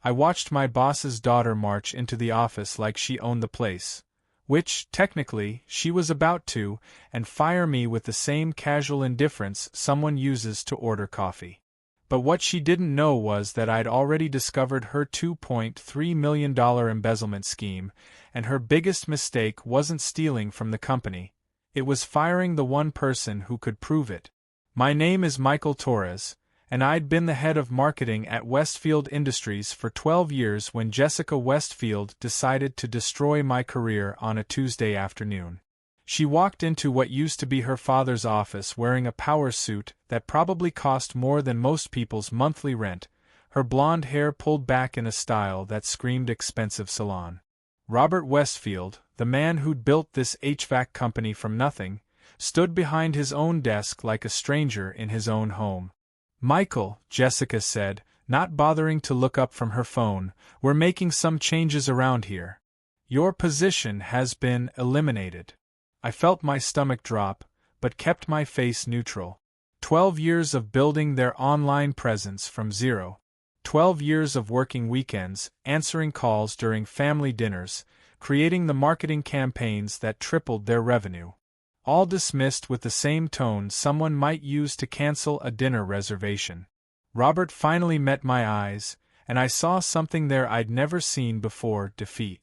I watched my boss's daughter march into the office like she owned the place, which, technically, she was about to, and fire me with the same casual indifference someone uses to order coffee. But what she didn't know was that I'd already discovered her $2.3 million embezzlement scheme, and her biggest mistake wasn't stealing from the company. It was firing the one person who could prove it. My name is Michael Torres, and I'd been the head of marketing at Westfield Industries for 12 years when Jessica Westfield decided to destroy my career on a Tuesday afternoon. She walked into what used to be her father's office wearing a power suit that probably cost more than most people's monthly rent, her blonde hair pulled back in a style that screamed expensive salon. Robert Westfield, the man who'd built this HVAC company from nothing, stood behind his own desk like a stranger in his own home. "Michael," Jessica said, not bothering to look up from her phone, "we're making some changes around here. Your position has been eliminated." I felt my stomach drop, but kept my face neutral. 12 years of building their online presence from zero. 12 years of working weekends, answering calls during family dinners, creating the marketing campaigns that tripled their revenue. All dismissed with the same tone someone might use to cancel a dinner reservation. Robert finally met my eyes, and I saw something there I'd never seen before: defeat.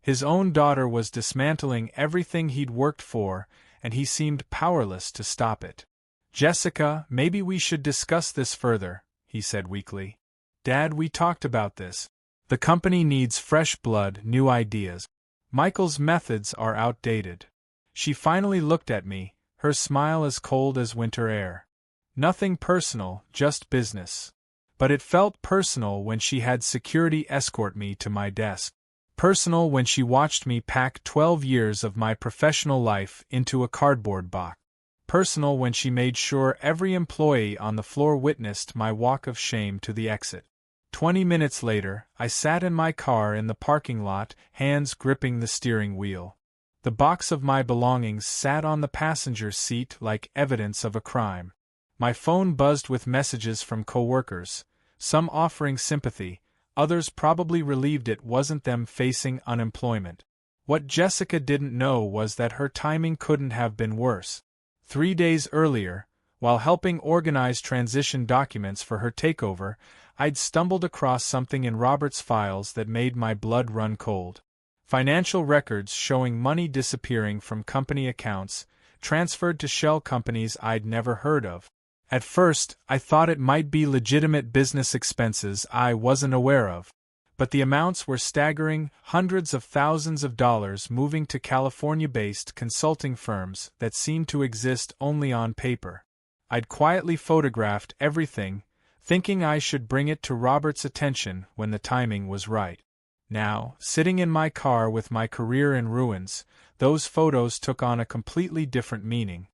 His own daughter was dismantling everything he'd worked for, and he seemed powerless to stop it. "Jessica, maybe we should discuss this further," he said weakly. "Dad, we talked about this. The company needs fresh blood, new ideas. Michael's methods are outdated." She finally looked at me, her smile as cold as winter air. "Nothing personal, just business." But it felt personal when she had security escort me to my desk. Personal when she watched me pack 12 years of my professional life into a cardboard box. Personal when she made sure every employee on the floor witnessed my walk of shame to the exit. 20 minutes later, I sat in my car in the parking lot, hands gripping the steering wheel. The box of my belongings sat on the passenger seat like evidence of a crime. My phone buzzed with messages from coworkers, some offering sympathy, others probably relieved it wasn't them facing unemployment. What Jessica didn't know was that her timing couldn't have been worse. 3 days earlier, while helping organize transition documents for her takeover, I'd stumbled across something in Robert's files that made my blood run cold. Financial records showing money disappearing from company accounts, transferred to shell companies I'd never heard of. At first, I thought it might be legitimate business expenses I wasn't aware of. But the amounts were staggering, hundreds of thousands of dollars moving to California-based consulting firms that seemed to exist only on paper. I'd quietly photographed everything, thinking I should bring it to Robert's attention when the timing was right. Now, sitting in my car with my career in ruins, those photos took on a completely different meaning.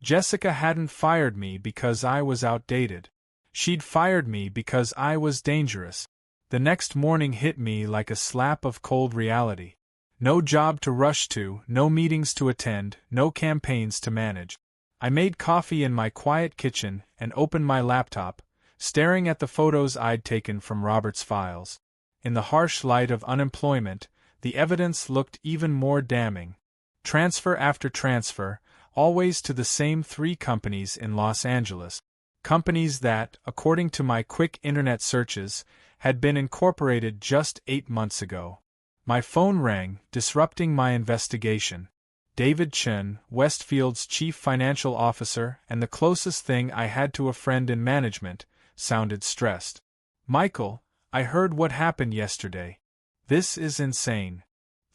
Jessica hadn't fired me because I was outdated. She'd fired me because I was dangerous. The next morning hit me like a slap of cold reality. No job to rush to, no meetings to attend, no campaigns to manage. I made coffee in my quiet kitchen and opened my laptop, staring at the photos I'd taken from Robert's files. In the harsh light of unemployment, the evidence looked even more damning. Transfer after transfer, always to the same 3 companies in Los Angeles. Companies that, according to my quick internet searches, had been incorporated just 8 months ago. My phone rang, disrupting my investigation. David Chen, Westfield's chief financial officer and the closest thing I had to a friend in management, sounded stressed. "Michael, I heard what happened yesterday. This is insane."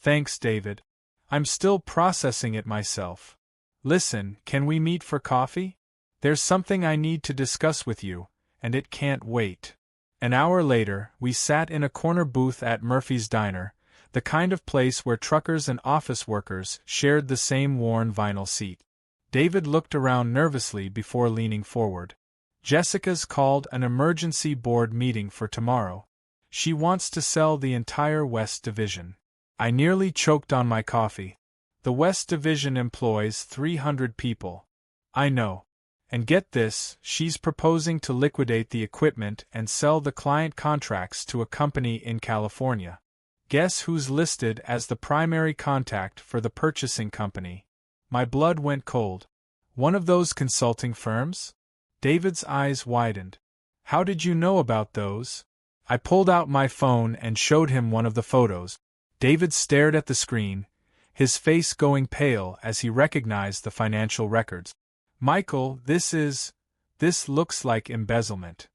"Thanks, David. I'm still processing it myself. Listen, can we meet for coffee? There's something I need to discuss with you, and it can't wait." An hour later, we sat in a corner booth at Murphy's Diner, the kind of place where truckers and office workers shared the same worn vinyl seat. David looked around nervously before leaning forward. "Jessica's called an emergency board meeting for tomorrow. She wants to sell the entire West Division." I nearly choked on my coffee. The West Division employs 300 people. I know. And get this, she's proposing to liquidate the equipment and sell the client contracts to a company in California. Guess who's listed as the primary contact for the purchasing company? My blood went cold. One of those consulting firms? David's eyes widened. How did you know about those? I pulled out my phone and showed him one of the photos. David stared at the screen, his face going pale as he recognized the financial records. Michael, this looks like embezzlement.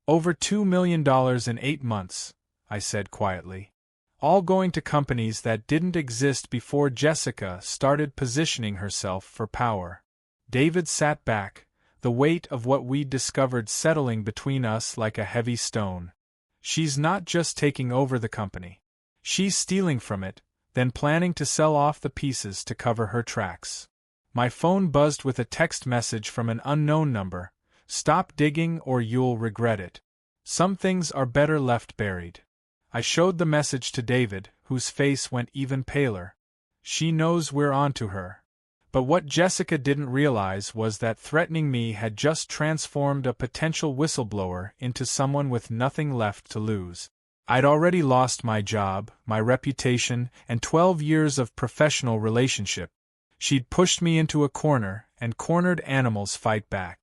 Over $2 million in 8 months, I said quietly. All going to companies that didn't exist before Jessica started positioning herself for power. David sat back, the weight of what we'd discovered settling between us like a heavy stone. She's not just taking over the company. She's stealing from it, then planning to sell off the pieces to cover her tracks. My phone buzzed with a text message from an unknown number. Stop digging or you'll regret it. Some things are better left buried. I showed the message to David, whose face went even paler. She knows we're onto her. But what Jessica didn't realize was that threatening me had just transformed a potential whistleblower into someone with nothing left to lose. I'd already lost my job, my reputation, and 12 years of professional relationship. She'd pushed me into a corner, and cornered animals fight back.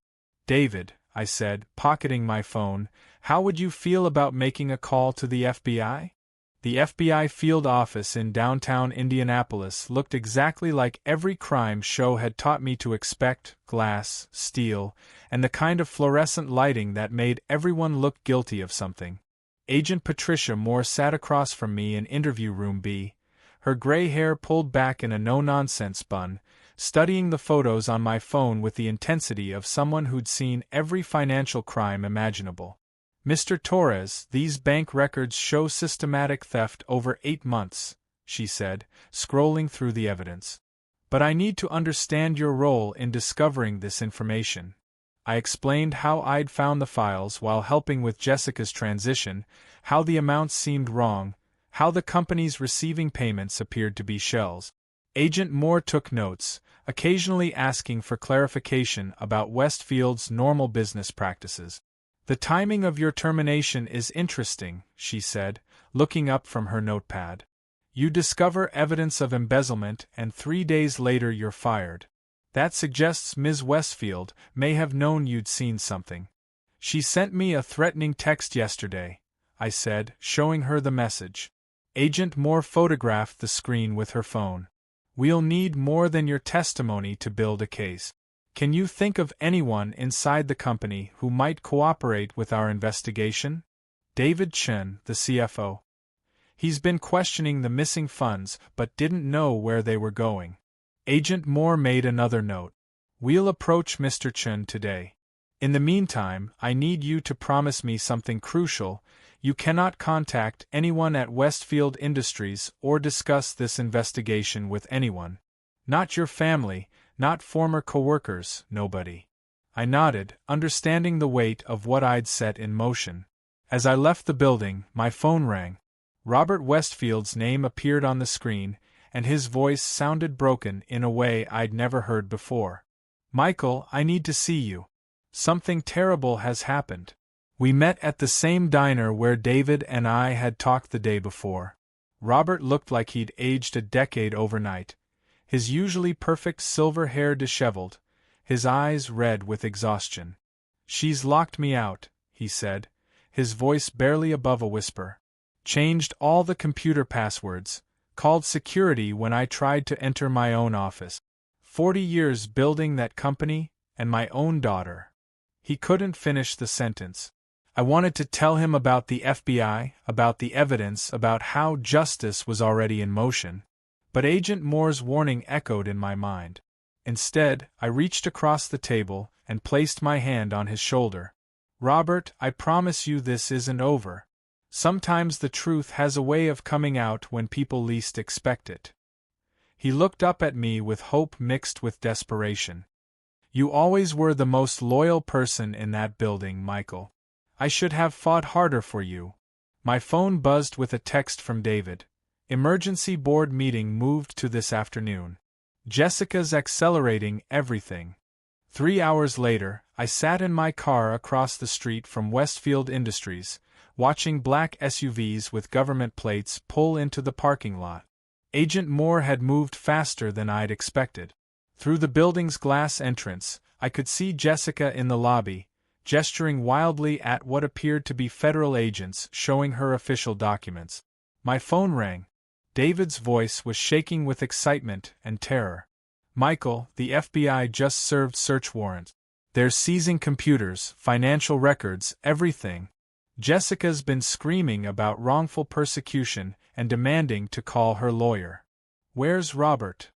David, I said, pocketing my phone, how would you feel about making a call to the FBI? The FBI field office in downtown Indianapolis looked exactly like every crime show had taught me to expect: glass, steel, and the kind of fluorescent lighting that made everyone look guilty of something. Agent Patricia Moore sat across from me in interview room B, her gray hair pulled back in a no-nonsense bun, studying the photos on my phone with the intensity of someone who'd seen every financial crime imaginable. Mr. Torres, these bank records show systematic theft over 8 months, she said, scrolling through the evidence. But I need to understand your role in discovering this information. I explained how I'd found the files while helping with Jessica's transition, how the amounts seemed wrong, how the company's receiving payments appeared to be shells. Agent Moore took notes, occasionally asking for clarification about Westfield's normal business practices. The timing of your termination is interesting, she said, looking up from her notepad. You discover evidence of embezzlement and 3 days later you're fired. That suggests Ms. Westfield may have known you'd seen something. She sent me a threatening text yesterday, I said, showing her the message. Agent Moore photographed the screen with her phone. We'll need more than your testimony to build a case. Can you think of anyone inside the company who might cooperate with our investigation? David Chen, the CFO. He's been questioning the missing funds but didn't know where they were going. Agent Moore made another note. We'll approach Mr. Chen today. In the meantime, I need you to promise me something crucial. You cannot contact anyone at Westfield Industries or discuss this investigation with anyone. Not your family, not former coworkers, nobody. I nodded, understanding the weight of what I'd set in motion. As I left the building, my phone rang. Robert Westfield's name appeared on the screen, and his voice sounded broken in a way I'd never heard before. Michael, I need to see you. Something terrible has happened. We met at the same diner where David and I had talked the day before. Robert looked like he'd aged a decade overnight. His usually perfect silver hair disheveled, his eyes red with exhaustion. She's locked me out, he said, his voice barely above a whisper. Changed all the computer passwords, called security when I tried to enter my own office. 40 years building that company, and my own daughter. He couldn't finish the sentence. I wanted to tell him about the FBI, about the evidence, about how justice was already in motion. But Agent Moore's warning echoed in my mind. Instead, I reached across the table and placed my hand on his shoulder. Robert, I promise you this isn't over. Sometimes the truth has a way of coming out when people least expect it. He looked up at me with hope mixed with desperation. You always were the most loyal person in that building, Michael. I should have fought harder for you. My phone buzzed with a text from David. Emergency board meeting moved to this afternoon. Jessica's accelerating everything. 3 hours later, I sat in my car across the street from Westfield Industries, watching black SUVs with government plates pull into the parking lot. Agent Moore had moved faster than I'd expected. Through the building's glass entrance, I could see Jessica in the lobby, gesturing wildly at what appeared to be federal agents showing her official documents. My phone rang. David's voice was shaking with excitement and terror. "Michael, the FBI just served search warrant. They're seizing computers, financial records, everything." Jessica's been screaming about wrongful persecution and demanding to call her lawyer. "Where's Robert?"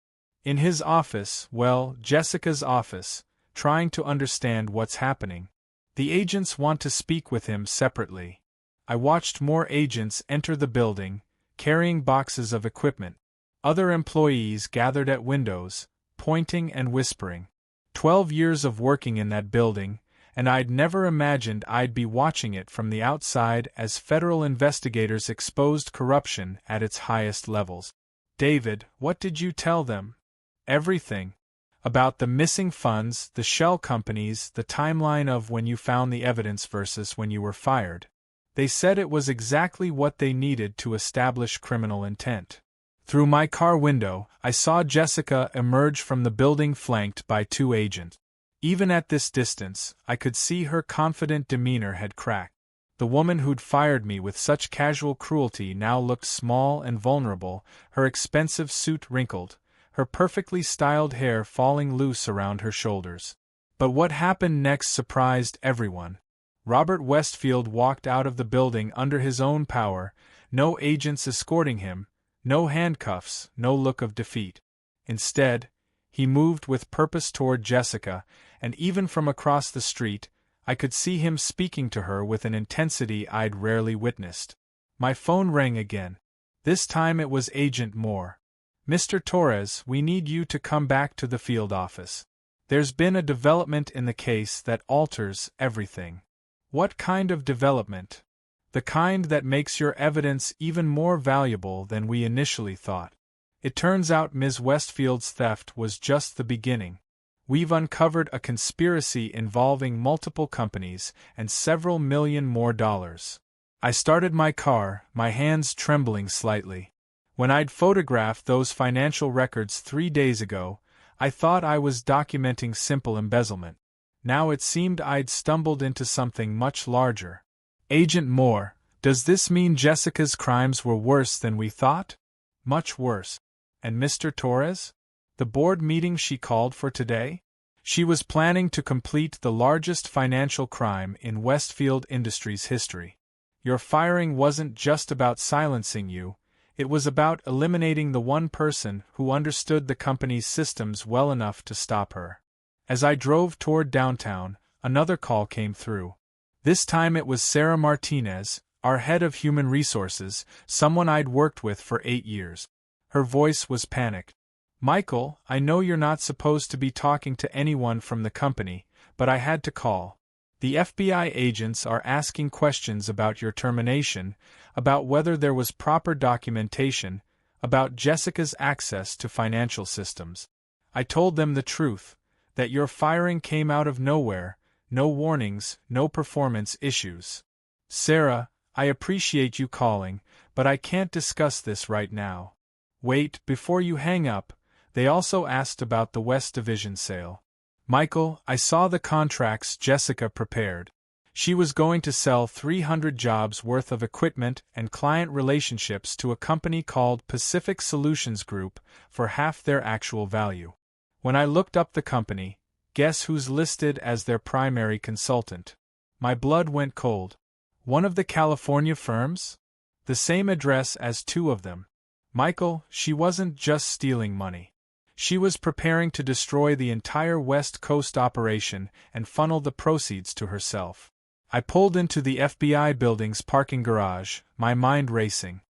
"In his office," well, Jessica's office, trying to understand what's happening. "The agents want to speak with him separately." I watched more agents enter the building, carrying boxes of equipment. Other employees gathered at windows, pointing and whispering. 12 years of working in that building, and I'd never imagined I'd be watching it from the outside as federal investigators exposed corruption at its highest levels. "David, what did you tell them?" "Everything. About the missing funds, the shell companies, the timeline of when you found the evidence versus when you were fired. They said it was exactly what they needed to establish criminal intent." Through my car window, I saw Jessica emerge from the building flanked by 2 agents. Even at this distance, I could see her confident demeanor had cracked. The woman who'd fired me with such casual cruelty now looked small and vulnerable, her expensive suit wrinkled, her perfectly styled hair falling loose around her shoulders. But what happened next surprised everyone. Robert Westfield walked out of the building under his own power, no agents escorting him, no handcuffs, no look of defeat. Instead, he moved with purpose toward Jessica, and even from across the street, I could see him speaking to her with an intensity I'd rarely witnessed. My phone rang again. This time it was Agent Moore. "Mr. Torres, we need you to come back to the field office. There's been a development in the case that alters everything." "What kind of development?" "The kind that makes your evidence even more valuable than we initially thought. It turns out Ms. Westfield's theft was just the beginning. We've uncovered a conspiracy involving multiple companies and several million more dollars." I started my car, my hands trembling slightly. When I'd photographed those financial records 3 days ago, I thought I was documenting simple embezzlement. Now it seemed I'd stumbled into something much larger. "Agent Moore, does this mean Jessica's crimes were worse than we thought?" "Much worse." "And Mr. Torres? The board meeting she called for today? She was planning to complete the largest financial crime in Westfield Industries history. Your firing wasn't just about silencing you, it was about eliminating the one person who understood the company's systems well enough to stop her." As I drove toward downtown, another call came through. This time it was Sarah Martinez, our head of human resources, someone I'd worked with for 8 years. Her voice was panicked. "Michael, I know you're not supposed to be talking to anyone from the company, but I had to call. The FBI agents are asking questions about your termination, about whether there was proper documentation, about Jessica's access to financial systems. I told them the truth, that your firing came out of nowhere, no warnings, no performance issues. Sarah, I appreciate you calling, but I can't discuss this right now." "Wait, before you hang up, they also asked about the West Division sale. Michael, I saw the contracts Jessica prepared. She was going to sell 300 jobs worth of equipment and client relationships to a company called Pacific Solutions Group for half their actual value. When I looked up the company, guess who's listed as their primary consultant? My blood went cold. One of the California firms? The same address as 2 of them. Michael, she wasn't just stealing money. She was preparing to destroy the entire West Coast operation and funnel the proceeds to herself. I pulled into the FBI building's parking garage, my mind racing.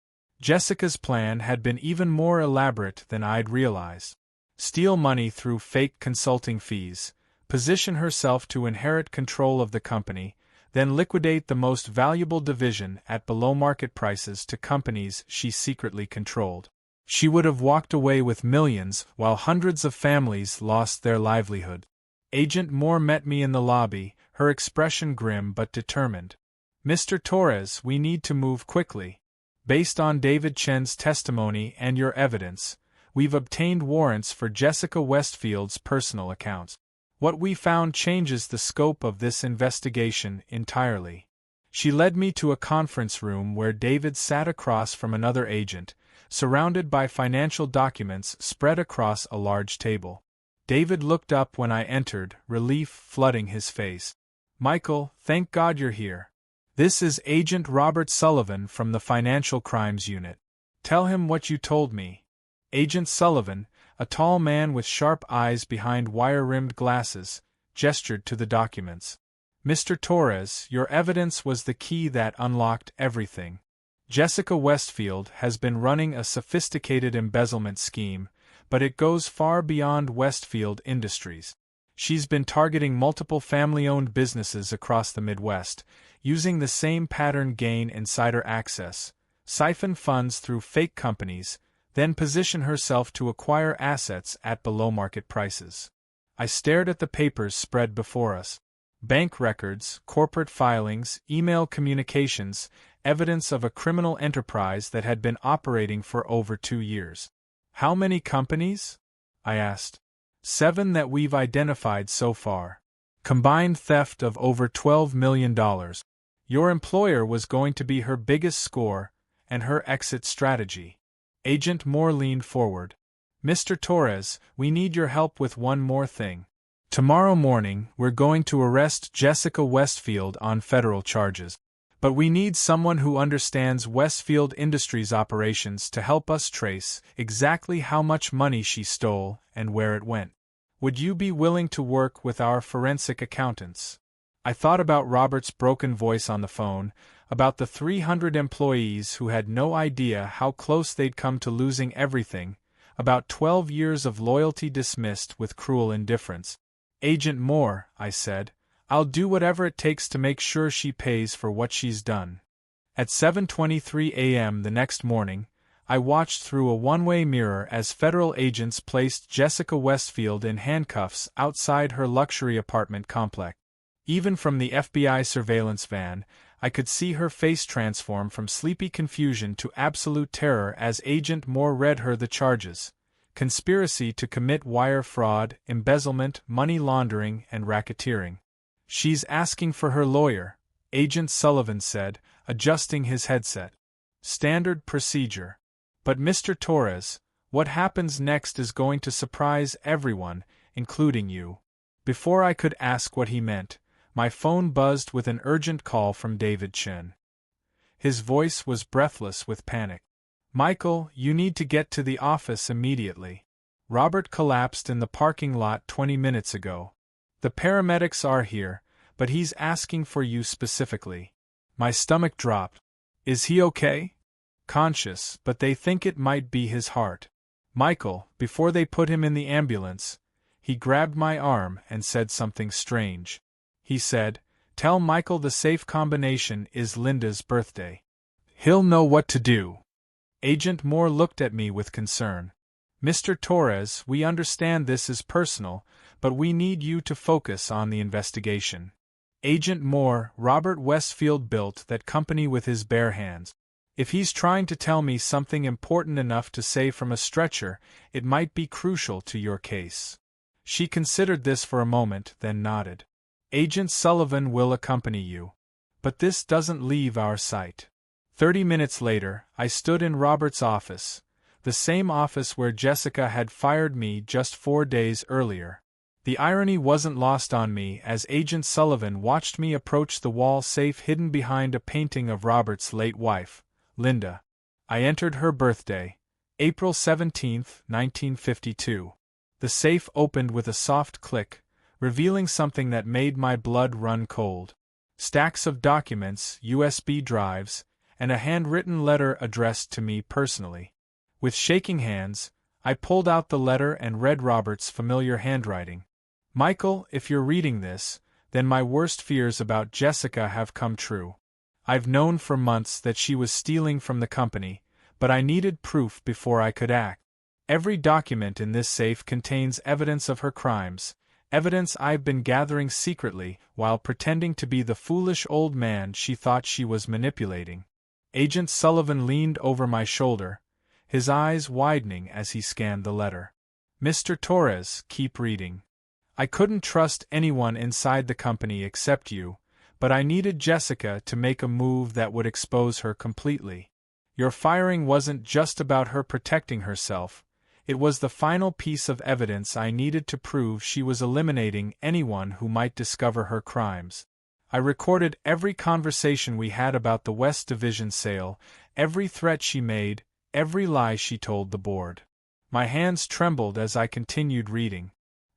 Jessica's plan had been even more elaborate than I'd realized. Steal money through fake consulting fees, position herself to inherit control of the company, then liquidate the most valuable division at below-market prices to companies she secretly controlled. She would have walked away with millions while hundreds of families lost their livelihood. Agent Moore met me in the lobby, her expression grim but determined. "Mr. Torres, we need to move quickly. Based on David Chen's testimony and your evidence, we've obtained warrants for Jessica Westfield's personal accounts. What we found changes the scope of this investigation entirely." She led me to a conference room where David sat across from another agent, surrounded by financial documents spread across a large table. David looked up when I entered, relief flooding his face. "Michael, thank God you're here. This is Agent Robert Sullivan from the Financial Crimes Unit. Tell him what you told me." Agent Sullivan, a tall man with sharp eyes behind wire-rimmed glasses, gestured to the documents. "Mr. Torres, your evidence was the key that unlocked everything. Jessica Westfield has been running a sophisticated embezzlement scheme, but it goes far beyond Westfield Industries. She's been targeting multiple family-owned businesses across the Midwest, using the same pattern: gain insider access, siphon funds through fake companies, then position herself to acquire assets at below-market prices." I stared at the papers spread before us. Bank records, corporate filings, email communications, evidence of a criminal enterprise that had been operating for over 2 years. "How many companies?" I asked. 7 that we've identified so far. Combined theft of over $12 million. Your employer was going to be her biggest score, and her exit strategy." Agent Moore leaned forward. "Mr. Torres, we need your help with one more thing. Tomorrow morning, we're going to arrest Jessica Westfield on federal charges. But we need someone who understands Westfield Industries operations to help us trace exactly how much money she stole and where it went. Would you be willing to work with our forensic accountants?" I thought about Robert's broken voice on the phone, about the 300 employees who had no idea how close they'd come to losing everything, about 12 years of loyalty dismissed with cruel indifference. "Agent Moore," I said, "I'll do whatever it takes to make sure she pays for what she's done." At 7:23 a.m. the next morning, I watched through a one-way mirror as federal agents placed Jessica Westfield in handcuffs outside her luxury apartment complex. Even from the FBI surveillance van, I could see her face transform from sleepy confusion to absolute terror as Agent Moore read her the charges: conspiracy to commit wire fraud, embezzlement, money laundering, and racketeering. "She's asking for her lawyer," Agent Sullivan said, adjusting his headset. "Standard procedure. But Mr. Torres, what happens next is going to surprise everyone, including you." Before I could ask what he meant, my phone buzzed with an urgent call from David Chen. His voice was breathless with panic. "Michael, you need to get to the office immediately. Robert collapsed in the parking lot 20 minutes ago. The paramedics are here, but he's asking for you specifically." My stomach dropped. "Is he okay?" "Conscious, but they think it might be his heart." "Michael, before they put him in the ambulance," he grabbed my arm and said something strange. He said, "Tell Michael the safe combination is Linda's birthday. He'll know what to do." Agent Moore looked at me with concern. "Mr. Torres, we understand this is personal, but we need you to focus on the investigation. Agent Moore, Robert Westfield built that company with his bare hands. If he's trying to tell me something important enough to say from a stretcher, it might be crucial to your case." She considered this for a moment, then nodded. "Agent Sullivan will accompany you. But this doesn't leave our sight." 30 minutes later, I stood in Robert's office, the same office where Jessica had fired me just 4 days earlier. The irony wasn't lost on me as Agent Sullivan watched me approach the wall safe hidden behind a painting of Robert's late wife, Linda. I entered her birthday, April 17, 1952. The safe opened with a soft click, revealing something that made my blood run cold. Stacks of documents, USB drives, and a handwritten letter addressed to me personally. With shaking hands, I pulled out the letter and read Robert's familiar handwriting. "Michael, if you're reading this, then my worst fears about Jessica have come true. I've known for months that she was stealing from the company, but I needed proof before I could act. Every document in this safe contains evidence of her crimes, Evidence I've been gathering secretly while pretending to be the foolish old man she thought she was manipulating. Agent Sullivan leaned over my shoulder, his eyes widening as he scanned the letter. Mr. Torres, keep reading. I couldn't trust anyone inside the company except you, but I needed Jessica to make a move that would expose her completely. Your firing wasn't just about her protecting herself, it was the final piece of evidence I needed to prove she was eliminating anyone who might discover her crimes. I recorded every conversation we had about the West Division sale, every threat she made, every lie she told the board. My hands trembled as I continued reading.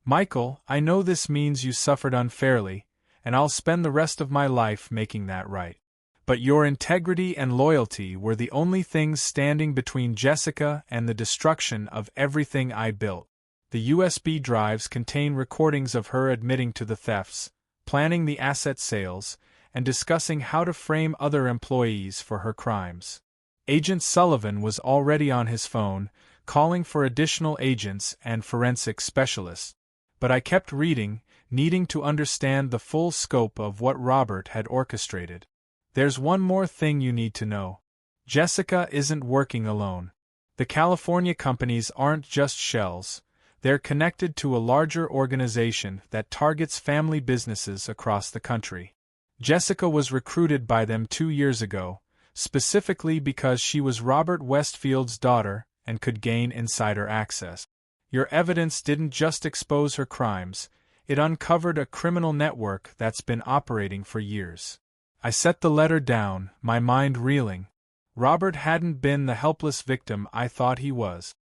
Michael, I know this means you suffered unfairly, and I'll spend the rest of my life making that right. But your integrity and loyalty were the only things standing between Jessica and the destruction of everything I built. The USB drives contain recordings of her admitting to the thefts, planning the asset sales, and discussing how to frame other employees for her crimes. Agent Sullivan was already on his phone, calling for additional agents and forensic specialists. But I kept reading, needing to understand the full scope of what Robert had orchestrated. There's one more thing you need to know. Jessica isn't working alone. The California companies aren't just shells, they're connected to a larger organization that targets family businesses across the country. Jessica was recruited by them 2 years ago, specifically because she was Robert Westfield's daughter and could gain insider access. Your evidence didn't just expose her crimes, it uncovered a criminal network that's been operating for years. I set the letter down, my mind reeling. Robert hadn't been the helpless victim I thought he was.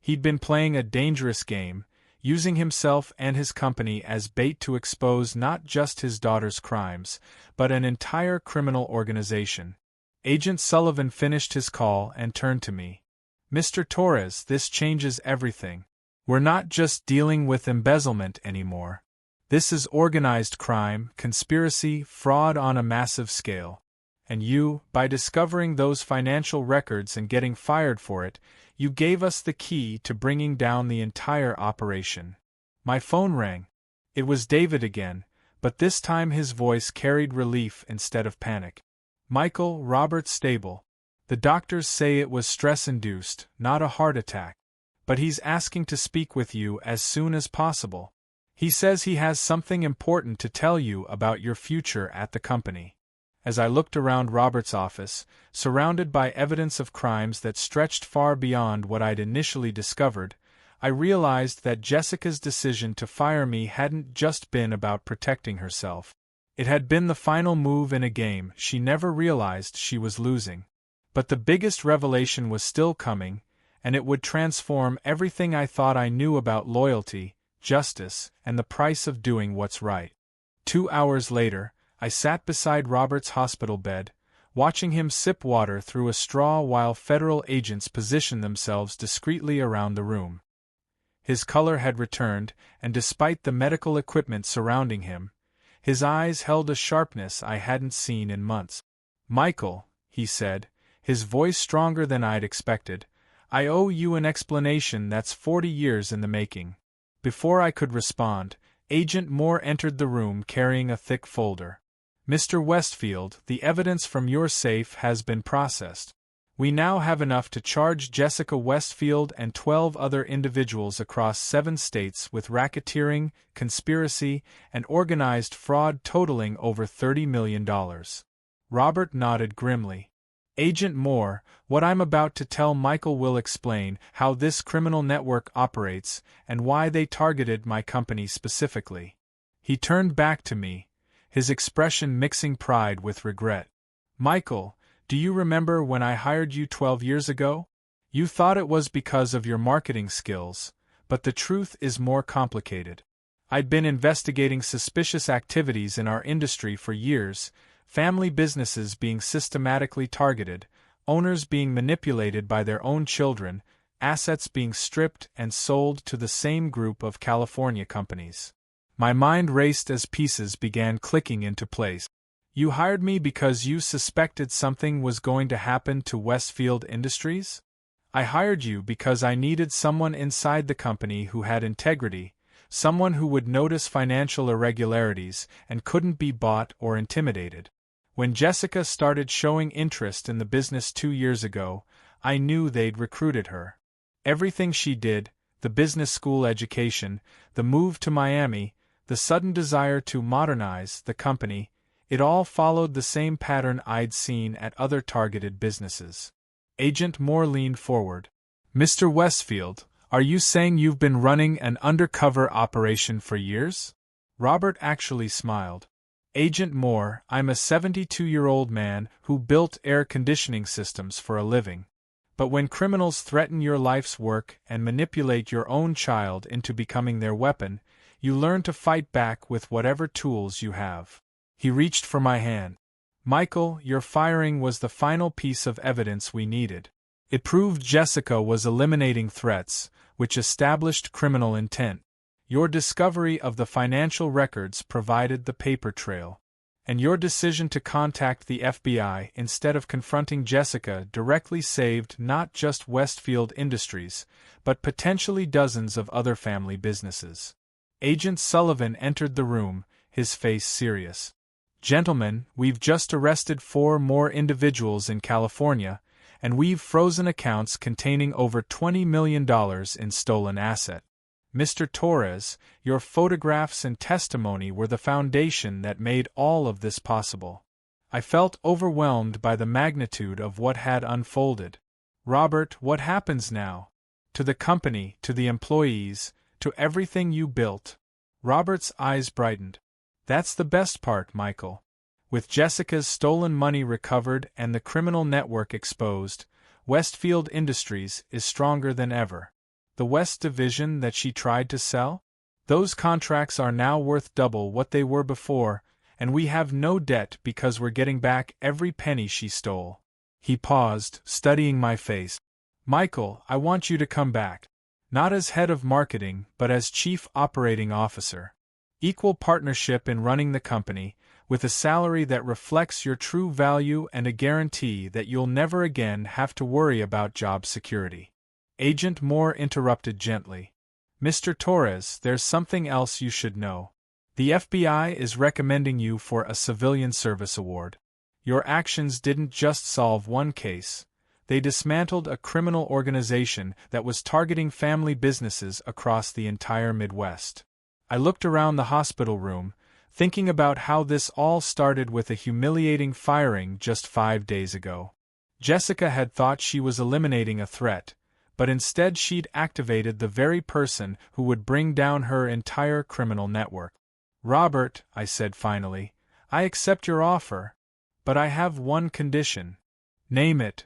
He'd been playing a dangerous game, using himself and his company as bait to expose not just his daughter's crimes, but an entire criminal organization. Agent Sullivan finished his call and turned to me. Mr. Torres, this changes everything. We're not just dealing with embezzlement anymore. This is organized crime, conspiracy, fraud on a massive scale. And you, by discovering those financial records and getting fired for it, you gave us the key to bringing down the entire operation. My phone rang. It was David again, but this time his voice carried relief instead of panic. Michael, Robert's stable. The doctors say it was stress-induced, not a heart attack. But he's asking to speak with you as soon as possible. He says he has something important to tell you about your future at the company. As I looked around Robert's office, surrounded by evidence of crimes that stretched far beyond what I'd initially discovered, I realized that Jessica's decision to fire me hadn't just been about protecting herself. It had been the final move in a game she never realized she was losing. But the biggest revelation was still coming, and it would transform everything I thought I knew about loyalty, justice, and the price of doing what's right. 2 hours later, I sat beside Robert's hospital bed, watching him sip water through a straw while federal agents positioned themselves discreetly around the room. His color had returned, and despite the medical equipment surrounding him, his eyes held a sharpness I hadn't seen in months. Michael, he said, his voice stronger than I'd expected, I owe you an explanation that's 40 years in the making. Before I could respond, Agent Moore entered the room carrying a thick folder. Mr. Westfield, the evidence from your safe has been processed. We now have enough to charge Jessica Westfield and 12 other individuals across 7 states with racketeering, conspiracy, and organized fraud totaling over $30 million. Robert nodded grimly. Agent Moore, what I'm about to tell Michael will explain how this criminal network operates and why they targeted my company specifically. He turned back to me, his expression mixing pride with regret. Michael, do you remember when I hired you 12 years ago? You thought it was because of your marketing skills, but the truth is more complicated. I'd been investigating suspicious activities in our industry for years, family businesses being systematically targeted, owners being manipulated by their own children, assets being stripped and sold to the same group of California companies. My mind raced as pieces began clicking into place. You hired me because you suspected something was going to happen to Westfield Industries? I hired you because I needed someone inside the company who had integrity, someone who would notice financial irregularities and couldn't be bought or intimidated. When Jessica started showing interest in the business 2 years ago, I knew they'd recruited her. Everything she did, the business school education, the move to Miami, the sudden desire to modernize the company, it all followed the same pattern I'd seen at other targeted businesses. Agent Moore leaned forward. "Mr. Westfield, are you saying you've been running an undercover operation for years?" Robert actually smiled. "Agent Moore, I'm a 72-year-old man who built air conditioning systems for a living. But when criminals threaten your life's work and manipulate your own child into becoming their weapon, you learn to fight back with whatever tools you have." He reached for my hand. "Michael, your firing was the final piece of evidence we needed. It proved Jessica was eliminating threats, which established criminal intent. Your discovery of the financial records provided the paper trail. And your decision to contact the FBI instead of confronting Jessica directly saved not just Westfield Industries, but potentially dozens of other family businesses." Agent Sullivan entered the room, his face serious. "Gentlemen, we've just arrested 4 more individuals in California, and we've frozen accounts containing over $20 million in stolen asset. Mr. Torres, your photographs and testimony were the foundation that made all of this possible." I felt overwhelmed by the magnitude of what had unfolded. "Robert, what happens now? To the company, to the employees, to everything you built?" Robert's eyes brightened. "That's the best part, Michael. With Jessica's stolen money recovered and the criminal network exposed, Westfield Industries is stronger than ever. The West division that she tried to sell? Those contracts are now worth double what they were before, and we have no debt because we're getting back every penny she stole." He paused, studying my face. "Michael, I want you to come back. Not as head of marketing, but as chief operating officer. Equal partnership in running the company, with a salary that reflects your true value and a guarantee that you'll never again have to worry about job security." Agent Moore interrupted gently. "Mr. Torres, there's something else you should know. The FBI is recommending you for a Civilian Service Award. Your actions didn't just solve one case. They dismantled a criminal organization that was targeting family businesses across the entire Midwest." I looked around the hospital room, thinking about how this all started with a humiliating firing just 5 days ago. Jessica had thought she was eliminating a threat, but instead she'd activated the very person who would bring down her entire criminal network. "Robert," I said finally, "I accept your offer, but I have one condition." "Name it."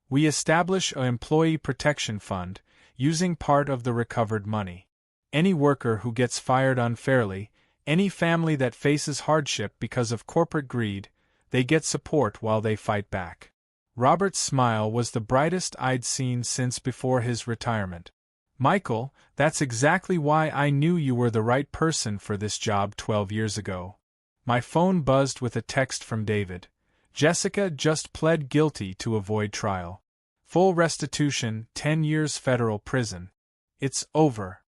"We establish an employee protection fund, using part of the recovered money. Any worker who gets fired unfairly, any family that faces hardship because of corporate greed, they get support while they fight back." Robert's smile was the brightest I'd seen since before his retirement. "Michael, that's exactly why I knew you were the right person for this job 12 years ago." My phone buzzed with a text from David. "Jessica just pled guilty to avoid trial. Full restitution, 10 years federal prison. It's over."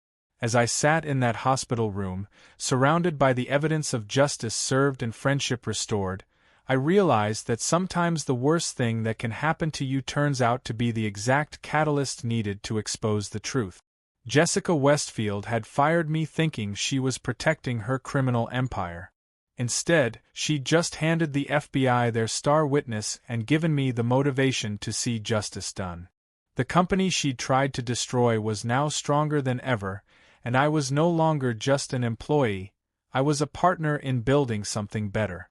As I sat in that hospital room, surrounded by the evidence of justice served and friendship restored, I realized that sometimes the worst thing that can happen to you turns out to be the exact catalyst needed to expose the truth. Jessica Westfield had fired me thinking she was protecting her criminal empire. Instead, she'd just handed the FBI their star witness and given me the motivation to see justice done. The company she'd tried to destroy was now stronger than ever, and I was no longer just an employee, I was a partner in building something better.